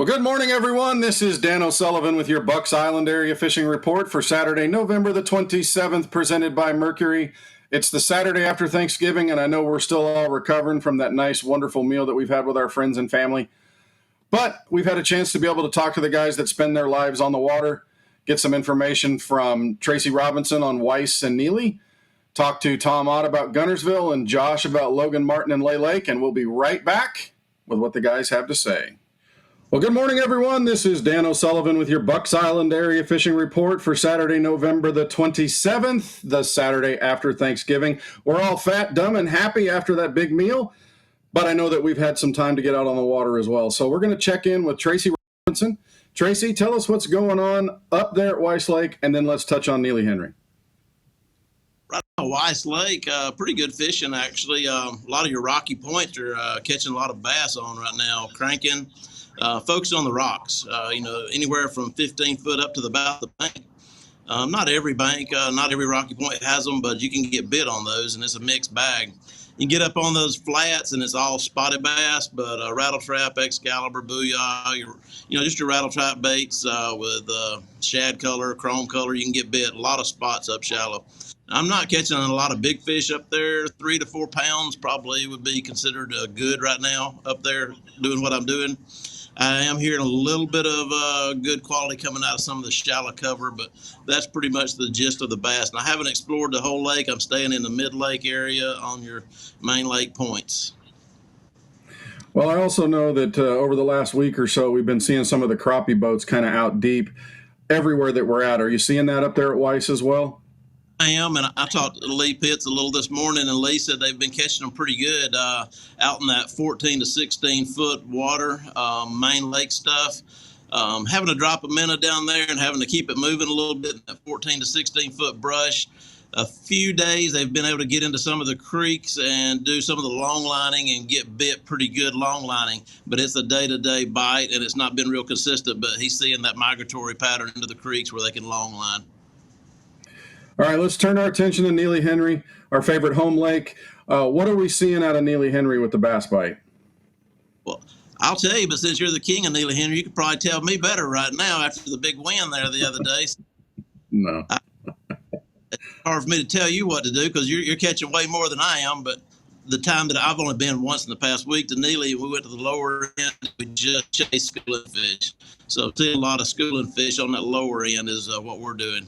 Well, good morning, everyone. This is Dan O'Sullivan with your Bucks Island Area Fishing Report for Saturday, November the 27th, presented by Mercury. It's the Saturday after Thanksgiving, and I know we're still all recovering from that nice, wonderful meal that we've had with our friends and family. But we've had a chance to be able to talk to the guys that spend their lives on the water, get some information from Tracy Robinson on Weiss and Neely, talk to Tom Ott about Guntersville and Josh about Logan Martin and Lay Lake, and we'll be right back with what the guys have to say. Well, good morning, everyone. This is Dan O'Sullivan with your Bucks Island Area Fishing Report for Saturday, November the 27th, the Saturday after Thanksgiving. We're all fat, dumb, and happy after that big meal, but I know that we've had some time to get out on the water as well. So we're going to check in with Tracy Robinson. Tracy, tell us what's going on up there at Weiss Lake, and then let's touch on Neely Henry. Right on Weiss Lake, pretty good fishing, actually. A lot of your rocky points are catching a lot of bass on right now, cranking. Focus on the rocks, anywhere from 15 foot up to about the bank. Not every bank, not every rocky point has them, but you can get bit on those, and it's a mixed bag. You get up on those flats, and it's all spotted bass, but rattle trap, Excalibur, booyah, just your rattle trap baits with shad color, chrome color, you can get bit. A lot of spots up shallow. I'm not catching a lot of big fish up there. 3 to 4 pounds probably would be considered good right now up there doing what I'm doing. I am hearing a little bit of good quality coming out of some of the shallow cover, but that's pretty much the gist of the bass. And I haven't explored the whole lake. I'm staying in the mid-lake area on your main lake points. Well, I also know that over the last week or so, we've been seeing some of the crappie boats kind of out deep everywhere that we're at. Are you seeing that up there at Weiss as well? I am, and I talked to Lee Pitts a little this morning, and Lee said they've been catching them pretty good out in that 14 to 16 foot water, main lake stuff. Having to drop a minnow down there and having to keep it moving a little bit in that 14 to 16 foot brush. A few days they've been able to get into some of the creeks and do some of the long lining and get bit pretty good long lining, but it's a day-to-day bite, and it's not been real consistent, but he's seeing that migratory pattern into the creeks where they can long line. All right, let's turn our attention to Neely Henry, our favorite home lake. What are we seeing out of Neely Henry with the bass bite? Well, I'll tell you, but since you're the king of Neely Henry, you could probably tell me better right now after the big win there the other day. No. It's hard for me to tell you what to do because you're catching way more than I am, but the time that I've only been once in the past week to Neely, we went to the lower end, we just chased schooling fish. So see a lot of schooling fish on that lower end is what we're doing.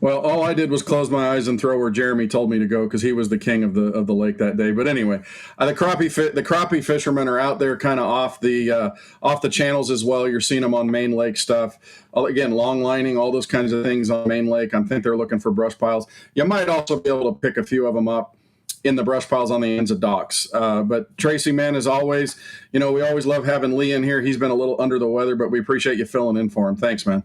Well, all I did was close my eyes and throw where Jeremy told me to go because he was the king of the lake that day. But anyway, the crappie fishermen are out there kind of off the channels as well. You're seeing them on main lake stuff. Again, long lining, all those kinds of things on main lake. I think they're looking for brush piles. You might also be able to pick a few of them up in the brush piles on the ends of docks. But Tracy, man, as always, we always love having Lee in here. He's been a little under the weather, but we appreciate you filling in for him. Thanks, man.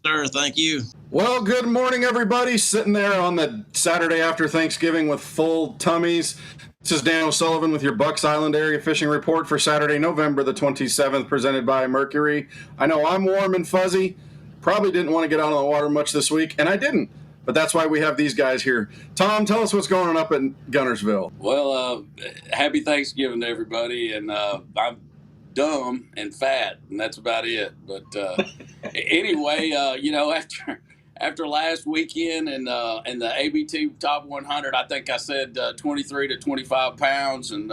Sir, thank you. Well, good morning, everybody. Sitting there on the Saturday after Thanksgiving with full tummies. This is Dan O'Sullivan with your Bucks Island Area Fishing Report for Saturday, November the 27th, presented by Mercury. I know I'm warm and fuzzy. Probably didn't want to get out on the water much this week, and I didn't. But that's why we have these guys here. Tom, tell us what's going on up in Guntersville. Well, happy Thanksgiving to everybody, and I'm dumb and fat, and that's about it. But anyway, after last weekend and the ABT Top 100, I think I said 23 to 25 pounds, and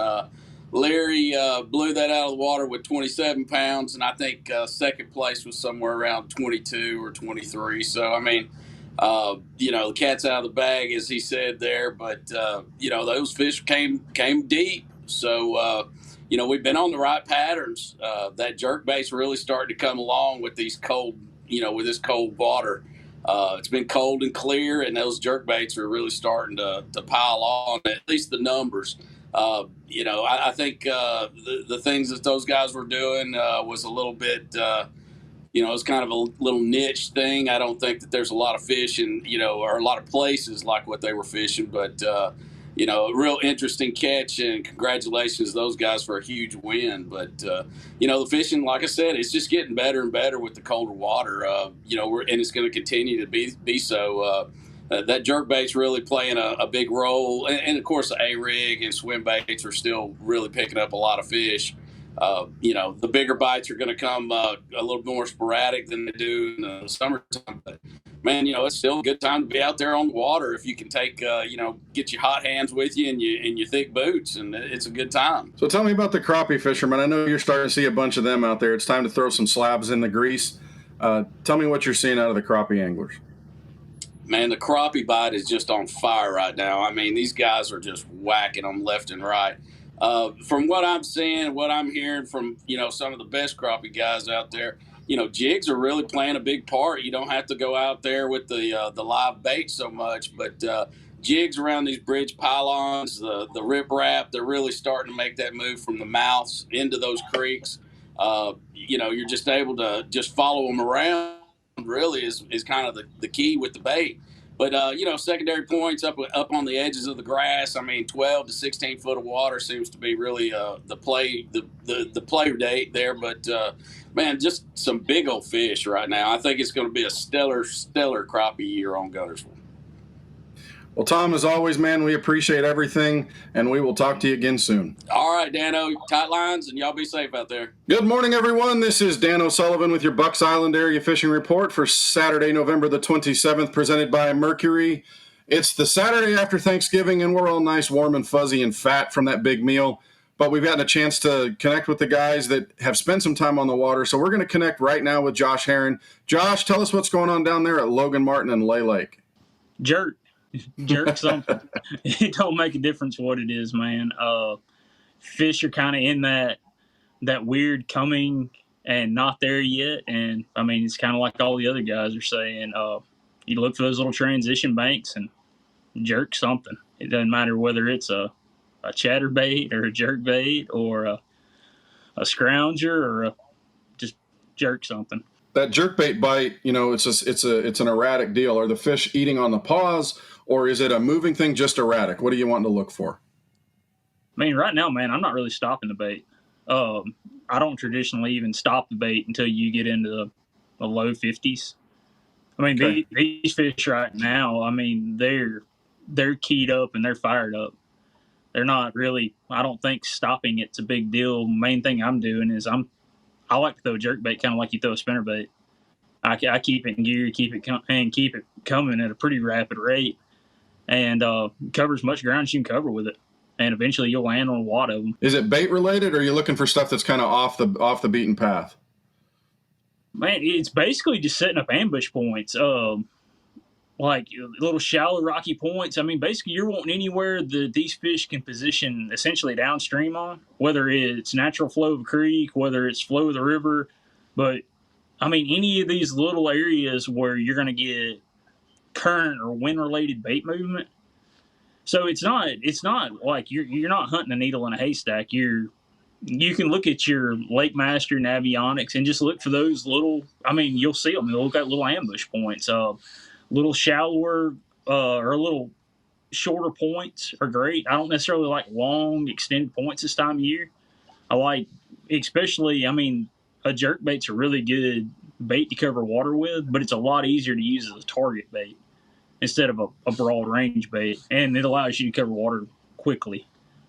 Larry blew that out of the water with 27 pounds, and I think second place was somewhere around 22 or 23. So, I mean, the cat's out of the bag, as he said there, but, those fish came deep. So, we've been on the right patterns. That jerkbait's really starting to come along with these cold, with this cold water. It's been cold and clear, and those jerkbaits are really starting to pile on, at least the numbers. I think the things that those guys were doing was a little bit, it's kind of a little niche thing. I don't think that there's a lot of fish or a lot of places like what they were fishing, but a real interesting catch, and congratulations to those guys for a huge win. But, the fishing, like I said, it's just getting better and better with the colder water, and it's going to continue to be so. That jerkbait's really playing a big role. And of course, the A-rig and swim baits are still really picking up a lot of fish. The bigger bites are going to come a little more sporadic than they do in the summertime. But man, it's still a good time to be out there on the water if you can take, get your hot hands with you and your thick boots, and it's a good time. So tell me about the crappie fishermen. I know you're starting to see a bunch of them out there. It's time to throw some slabs in the grease. Tell me what you're seeing out of the crappie anglers. Man, the crappie bite is just on fire right now. I mean, these guys are just whacking them left and right. From what I'm seeing, what I'm hearing from, some of the best crappie guys out there, jigs are really playing a big part. You don't have to go out there with the live bait so much, but jigs around these bridge pylons, the riprap, they're really starting to make that move from the mouths into those creeks. You're just able to just follow them around. Really is kind of the key with the bait. But secondary points up on the edges of the grass. I mean, 12 to 16 foot of water seems to be really the play date there. But man, just some big old fish right now. I think it's going to be a stellar crappie year on Guntersville. Well, Tom, as always, man, we appreciate everything, and we will talk to you again soon. All right, Dano, tight lines, and y'all be safe out there. Good morning, everyone. This is Dan O'Sullivan with your Bucks Island Area Fishing Report for Saturday, November the 27th, presented by Mercury. It's the Saturday after Thanksgiving, and we're all nice, warm, and fuzzy and fat from that big meal. But we've gotten a chance to connect with the guys that have spent some time on the water, so we're going to connect right now with Josh Herron. Josh, tell us what's going on down there at Logan Martin and Lay Lake. Jerk something. It don't make a difference what it is, man. Fish are kind of in that weird coming and not there yet. And I mean, it's kind of like all the other guys are saying. You look for those little transition banks and jerk something. It doesn't matter whether it's a chatterbait or a jerkbait or a scrounger or just jerk something. That jerkbait bite, it's an erratic deal. Are the fish eating on the paws, or is it a moving thing, just erratic? What are you wanting to look for? I mean, right now, man, I'm not really stopping the bait. I don't traditionally even stop the bait until you get into the low 50s. I mean, Okay. these fish right now, I mean, they're keyed up and they're fired up. They're not really, I don't think stopping it's a big deal. Main thing I'm doing is I like to throw a jerkbait kind of like you throw a spinnerbait. I keep it in gear, keep it coming at a pretty rapid rate, and cover as much ground as you can cover with it. And eventually you'll land on a lot of them. Is it bait related, or are you looking for stuff that's kind of off the beaten path? Man, it's basically just setting up ambush points, like little shallow rocky points. I mean, basically you're wanting anywhere that these fish can position essentially downstream on, whether it's natural flow of a creek, whether it's flow of the river. But I mean, any of these little areas where you're going to get current or wind related bait movement. So it's not like you're not hunting a needle in a haystack. You can look at your Lake Master and avionics and just look for those little, I mean, you'll see them. They'll look at little ambush points. Little shallower or a little shorter points are great. I don't necessarily like long, extended points this time of year. I like, especially, I mean, a jerkbait's a really good bait to cover water with, but it's a lot easier to use as a target bait instead of a broad range bait. And it allows you to cover water quickly.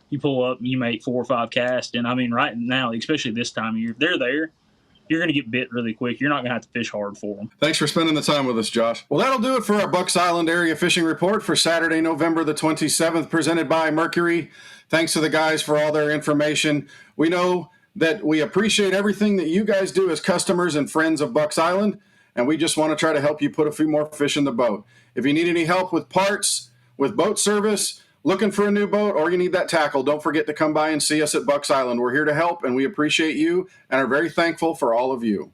You pull up, you make 4 or 5 casts, and I mean, right now, especially this time of year, if they're there, you're going to get bit really quick. You're not going to have to fish hard for them. Thanks for spending the time with us, Josh. Well, that'll do it for our Bucks Island Area Fishing Report for Saturday, November the 27th, presented by Mercury. Thanks to the guys for all their information. We know that we appreciate everything that you guys do as customers and friends of Bucks Island, and we just want to try to help you put a few more fish in the boat. If you need any help with parts, with boat service, looking for a new boat, or you need that tackle, don't forget to come by and see us at Bucks Island. We're here to help, and we appreciate you and are very thankful for all of you.